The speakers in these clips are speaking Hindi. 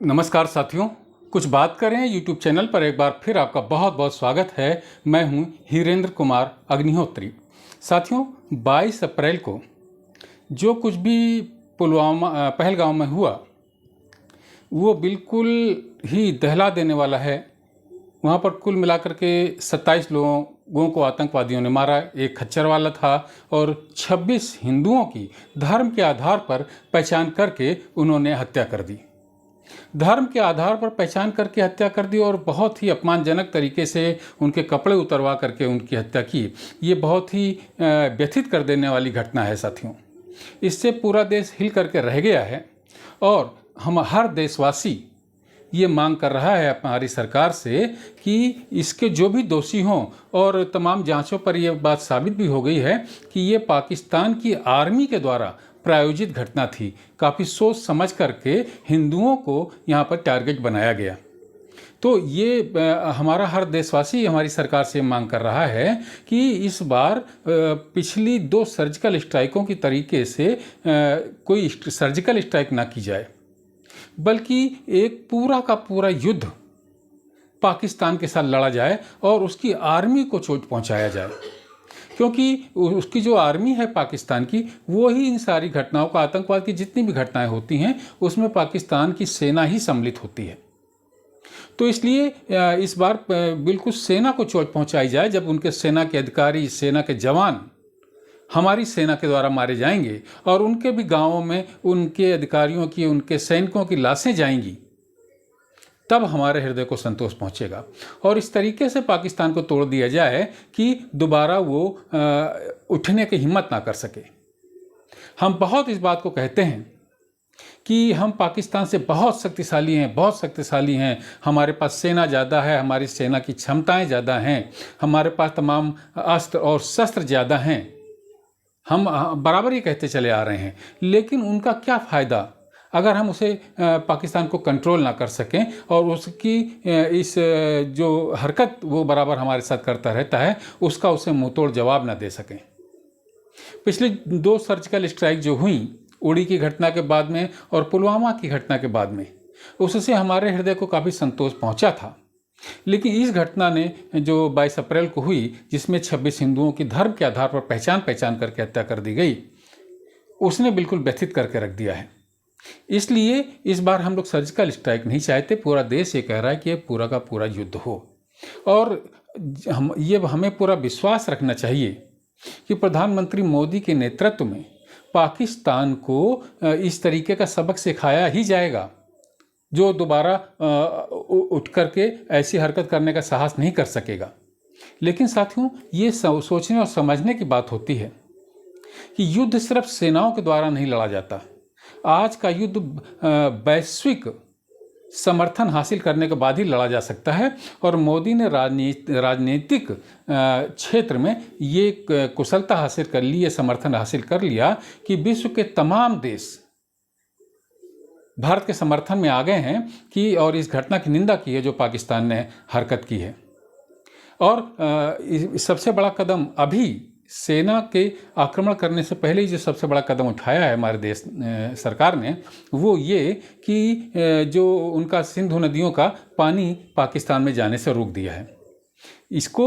नमस्कार साथियों, कुछ बात करें यूट्यूब चैनल पर एक बार फिर आपका बहुत बहुत स्वागत है। मैं हूं हीरेंद्र कुमार अग्निहोत्री। साथियों, 22 अप्रैल को जो कुछ भी पुलवामा पहलगाम में हुआ वो बिल्कुल ही दहला देने वाला है। वहाँ पर कुल मिलाकर के 27 लोगों को आतंकवादियों ने मारा। एक खच्चर वाला था और 26 हिंदुओं की धर्म के आधार पर पहचान करके उन्होंने हत्या कर दी। धर्म के आधार पर पहचान करके हत्या कर दी और बहुत ही अपमानजनक तरीके से उनके कपड़े उतरवा करके उनकी हत्या की। ये बहुत ही व्यथित कर देने वाली घटना है साथियों। इससे पूरा देश हिल करके रह गया है और हम हर देशवासी ये मांग कर रहा है हमारी सरकार से कि इसके जो भी दोषी हों, और तमाम जांचों पर यह बात साबित भी हो गई है कि ये पाकिस्तान की आर्मी के द्वारा प्रायोजित घटना थी। काफ़ी सोच समझ करके हिंदुओं को यहाँ पर टारगेट बनाया गया। तो ये हमारा हर देशवासी हमारी सरकार से मांग कर रहा है कि इस बार पिछली 2 सर्जिकल स्ट्राइकों की तरीके से कोई सर्जिकल स्ट्राइक ना की जाए, बल्कि एक पूरा का पूरा युद्ध पाकिस्तान के साथ लड़ा जाए और उसकी आर्मी को चोट पहुंचाया जाए, क्योंकि उसकी जो आर्मी है पाकिस्तान की, वो ही इन सारी घटनाओं का, आतंकवाद की जितनी भी घटनाएं होती हैं उसमें पाकिस्तान की सेना ही सम्मिलित होती है। तो इसलिए इस बार बिल्कुल सेना को चोट पहुंचाई जाए। जब उनके सेना के अधिकारी, सेना के जवान हमारी सेना के द्वारा मारे जाएंगे और उनके भी गांवों में उनके अधिकारियों की, उनके सैनिकों की लाशें जाएंगी, तब हमारे हृदय को संतोष पहुंचेगा। और इस तरीके से पाकिस्तान को तोड़ दिया जाए कि दोबारा वो उठने की हिम्मत ना कर सके। हम बहुत इस बात को कहते हैं कि हम पाकिस्तान से बहुत शक्तिशाली हैं, बहुत शक्तिशाली हैं, हमारे पास सेना ज़्यादा है, हमारी सेना की क्षमताएं ज़्यादा हैं, हमारे पास तमाम अस्त्र और शस्त्र ज़्यादा हैं। हम बराबर ये कहते चले आ रहे हैं, लेकिन उनका क्या फ़ायदा अगर हम उसे पाकिस्तान को कंट्रोल ना कर सकें और उसकी इस जो हरकत वो बराबर हमारे साथ करता रहता है उसका उसे मुंहतोड़ जवाब ना दे सकें। पिछली 2 सर्जिकल स्ट्राइक जो हुई उड़ी की घटना के बाद में और पुलवामा की घटना के बाद में, उससे हमारे हृदय को काफ़ी संतोष पहुंचा था। लेकिन इस घटना ने जो 22 अप्रैल को हुई, जिसमें 26 हिंदुओं की धर्म के आधार पर पहचान करके हत्या कर दी गई, उसने बिल्कुल व्यथित करके रख दिया है। इसलिए इस बार हम लोग सर्जिकल स्ट्राइक नहीं चाहते। पूरा देश ये कह रहा है कि ये पूरा का पूरा युद्ध हो, और हमें पूरा विश्वास रखना चाहिए कि प्रधानमंत्री मोदी के नेतृत्व में पाकिस्तान को इस तरीके का सबक सिखाया ही जाएगा, जो दोबारा उठ करके ऐसी हरकत करने का साहस नहीं कर सकेगा। लेकिन साथियों, ये सोचने और समझने की बात होती है कि युद्ध सिर्फ सेनाओं के द्वारा नहीं लड़ा जाता। आज का युद्ध वैश्विक समर्थन हासिल करने के बाद ही लड़ा जा सकता है, और मोदी ने राजनीतिक क्षेत्र में ये कुशलता हासिल कर ली, ये समर्थन हासिल कर लिया कि विश्व के तमाम देश भारत के समर्थन में आ गए हैं कि और इस घटना की निंदा की है जो पाकिस्तान ने हरकत की है। और सबसे बड़ा कदम अभी सेना के आक्रमण करने से पहले ही जो सबसे बड़ा कदम उठाया है हमारे देश सरकार ने, वो ये कि जो उनका सिंधु नदियों का पानी पाकिस्तान में जाने से रोक दिया है। इसको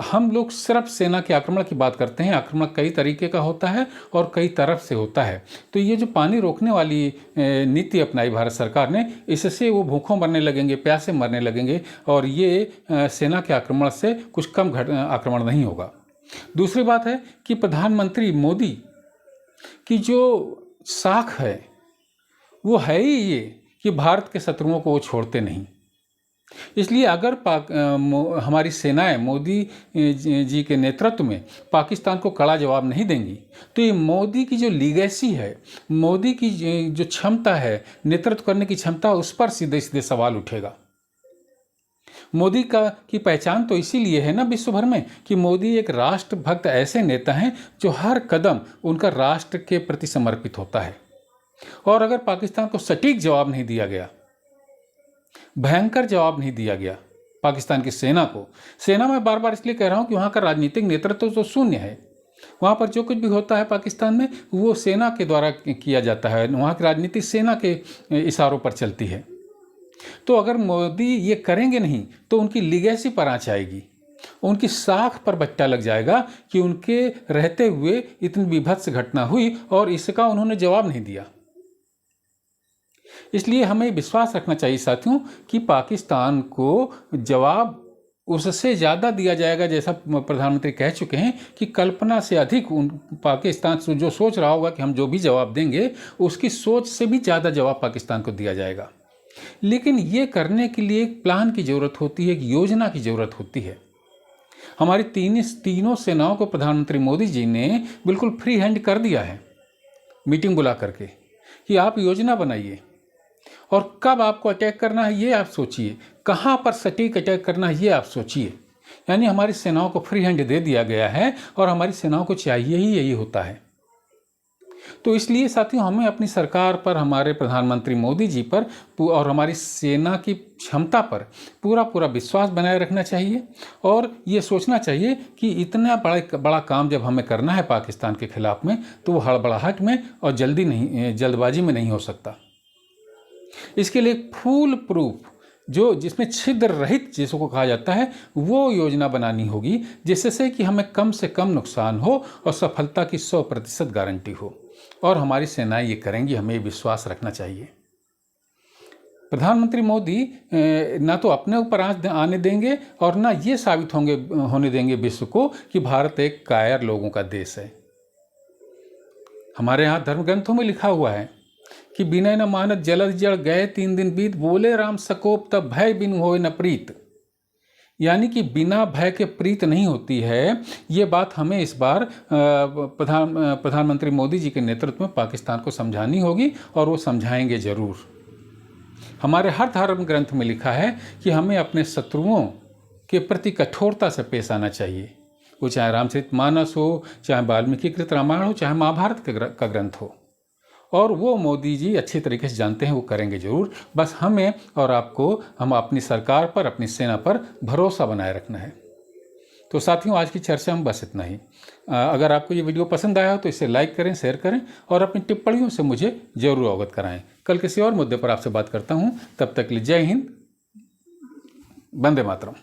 हम लोग सिर्फ सेना के आक्रमण की बात करते हैं। आक्रमण कई तरीके का होता है और कई तरफ से होता है। तो ये जो पानी रोकने वाली नीति अपनाई भारत सरकार ने, इससे वो भूखों मरने लगेंगे, प्यासे मरने लगेंगे, और ये सेना के आक्रमण से कुछ कम आक्रमण नहीं होगा। दूसरी बात है कि प्रधानमंत्री मोदी की जो साख है वो है ही ये कि भारत के शत्रुओं को वो छोड़ते नहीं। इसलिए अगर हमारी सेनाएं मोदी जी के नेतृत्व में पाकिस्तान को कड़ा जवाब नहीं देंगी, तो ये मोदी की जो लीगेसी है, मोदी की जो क्षमता है, नेतृत्व करने की क्षमता, उस पर सीधे सीधे सवाल उठेगा। मोदी की पहचान तो इसीलिए है ना विश्व भर में कि मोदी एक राष्ट्रभक्त ऐसे नेता हैं जो हर कदम उनका राष्ट्र के प्रति समर्पित होता है। और अगर पाकिस्तान को सटीक जवाब नहीं दिया गया, भयंकर जवाब नहीं दिया गया पाकिस्तान की सेना को, सेना में बार बार इसलिए कह रहा हूं कि वहां का राजनीतिक नेतृत्व तो शून्य है। वहाँ पर जो कुछ भी होता है पाकिस्तान में वो सेना के द्वारा किया जाता है। वहाँ की राजनीति सेना के इशारों पर चलती है। तो अगर मोदी ये करेंगे नहीं तो उनकी लीगेसी पर आँच आएगी, उनकी साख पर बट्टा लग जाएगा कि उनके रहते हुए इतनी बीभत्स घटना हुई और इसका उन्होंने जवाब नहीं दिया। इसलिए हमें विश्वास रखना चाहिए साथियों कि पाकिस्तान को जवाब उससे ज़्यादा दिया जाएगा, जैसा प्रधानमंत्री कह चुके हैं कि कल्पना से अधिक पाकिस्तान जो सोच रहा होगा कि हम जो भी जवाब देंगे उसकी सोच से भी ज़्यादा जवाब पाकिस्तान को दिया जाएगा। लेकिन ये करने के लिए एक प्लान की ज़रूरत होती है, एक योजना की ज़रूरत होती है। हमारी तीनों सेनाओं को प्रधानमंत्री मोदी जी ने बिल्कुल फ्री हैंड कर दिया है मीटिंग बुला करके कि आप योजना बनाइए और कब आपको अटैक करना है ये आप सोचिए, कहाँ पर सटीक अटैक करना है ये आप सोचिए। यानी हमारी सेनाओं को फ्री हैंड दे दिया गया है और हमारी सेनाओं को चाहिए ही यही होता है। तो इसलिए साथियों हमें अपनी सरकार पर, हमारे प्रधानमंत्री मोदी जी पर और हमारी सेना की क्षमता पर पूरा विश्वास बनाए रखना चाहिए और ये सोचना चाहिए कि इतना बड़ा काम जब हमें करना है पाकिस्तान के खिलाफ में तो वो हड़बड़ाहट में और जल्दबाजी में नहीं हो सकता। इसके लिए फूल प्रूफ जिसमें छिद्र रहित जिसको कहा जाता है वो योजना बनानी होगी, जिससे कि हमें कम से कम नुकसान हो और सफलता की 100% गारंटी हो। और हमारी सेनाएं ये करेंगी, हमें विश्वास रखना चाहिए। प्रधानमंत्री मोदी ना तो अपने ऊपर आने देंगे और ना ये साबित होने देंगे विश्व को कि भारत एक कायर लोगों का देश है। हमारे यहाँ धर्म ग्रंथों में लिखा हुआ है कि बिनय न मानत जलद जड़ गए 3 दिन बीत, बोले राम सकोप तब भय बिनु होए न प्रीत। यानी कि बिना भय के प्रीत नहीं होती है। ये बात हमें इस बार प्रधानमंत्री मोदी जी के नेतृत्व में पाकिस्तान को समझानी होगी और वो समझाएंगे ज़रूर। हमारे हर धर्म ग्रंथ में लिखा है कि हमें अपने शत्रुओं के प्रति कठोरता से पेश आना चाहिए, वो चाहे रामचरितमानस हो, चाहे वाल्मीकि कृत रामायण हो, चाहे महाभारत का ग्रंथ हो। और वो मोदी जी अच्छी तरीके से जानते हैं, वो करेंगे ज़रूर। बस हमें और आपको हम अपनी सरकार पर, अपनी सेना पर भरोसा बनाए रखना है। तो साथियों आज की चर्चा में बस इतना ही। अगर आपको ये वीडियो पसंद आया हो तो इसे लाइक करें, शेयर करें और अपनी टिप्पणियों से मुझे ज़रूर अवगत कराएं। कल किसी और मुद्दे पर आपसे बात करता हूँ। तब तक के लिए जय हिंद, वंदे मातरम।